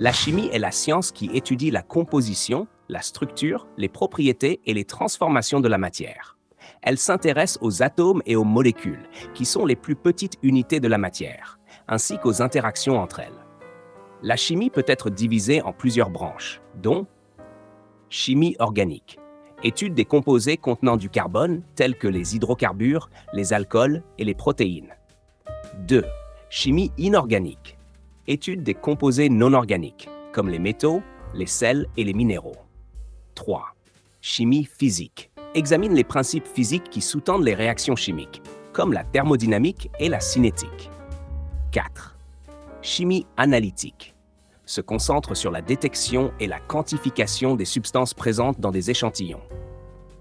La chimie est la science qui étudie la composition, la structure, les propriétés et les transformations de la matière. Elle s'intéresse aux atomes et aux molécules, qui sont les plus petites unités de la matière, ainsi qu'aux interactions entre elles. La chimie peut être divisée en plusieurs branches, dont chimie organique, étude des composés contenant du carbone, tels que les hydrocarbures, les alcools et les protéines. 2. Chimie inorganique, étude des composés non organiques, comme les métaux, les sels et les minéraux. 3. Chimie physique, examine les principes physiques qui sous-tendent les réactions chimiques, comme la thermodynamique et la cinétique. 4. Chimie analytique, se concentre sur la détection et la quantification des substances présentes dans des échantillons.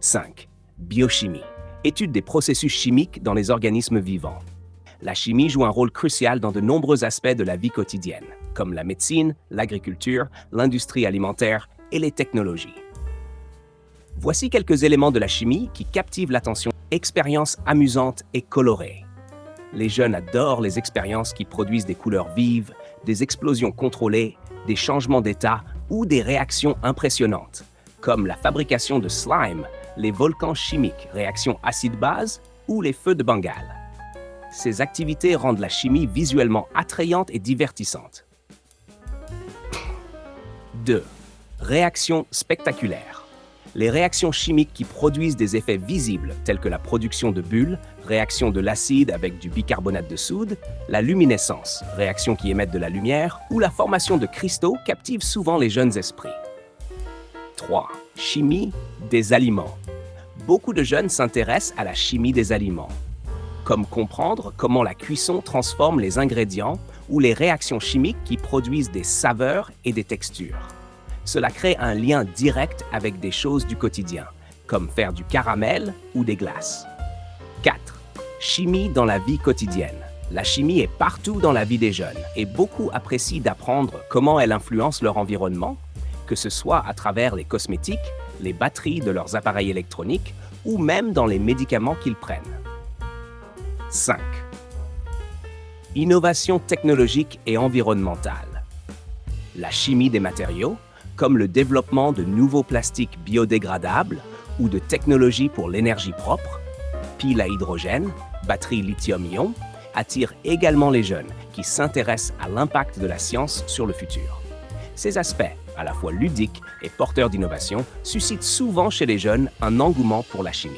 5. Biochimie, étude des processus chimiques dans les organismes vivants. La chimie joue un rôle crucial dans de nombreux aspects de la vie quotidienne, comme la médecine, l'agriculture, l'industrie alimentaire et les technologies. Voici quelques éléments de la chimie qui captivent l'attention. Expériences amusantes et colorées. Les jeunes adorent les expériences qui produisent des couleurs vives, des explosions contrôlées, des changements d'état ou des réactions impressionnantes, comme la fabrication de slime, les volcans chimiques, réactions acide-base ou les feux de Bengale. Ces activités rendent la chimie visuellement attrayante et divertissante. 2. Réactions spectaculaires. Les réactions chimiques qui produisent des effets visibles, tels que la production de bulles, réaction de l'acide avec du bicarbonate de soude, la luminescence, réaction qui émettent de la lumière, ou la formation de cristaux captivent souvent les jeunes esprits. 3. Chimie des aliments. Beaucoup de jeunes s'intéressent à la chimie des aliments, comme comprendre comment la cuisson transforme les ingrédients ou les réactions chimiques qui produisent des saveurs et des textures. Cela crée un lien direct avec des choses du quotidien, comme faire du caramel ou des glaces. 4. Chimie dans la vie quotidienne. La chimie est partout dans la vie des jeunes et beaucoup apprécient d'apprendre comment elle influence leur environnement, que ce soit à travers les cosmétiques, les batteries de leurs appareils électroniques ou même dans les médicaments qu'ils prennent. 5. Innovation technologique et environnementale. La chimie des matériaux, comme le développement de nouveaux plastiques biodégradables ou de technologies pour l'énergie propre, piles à hydrogène, batteries lithium-ion, attire également les jeunes qui s'intéressent à l'impact de la science sur le futur. Ces aspects, à la fois ludiques et porteurs d'innovation, suscitent souvent chez les jeunes un engouement pour la chimie.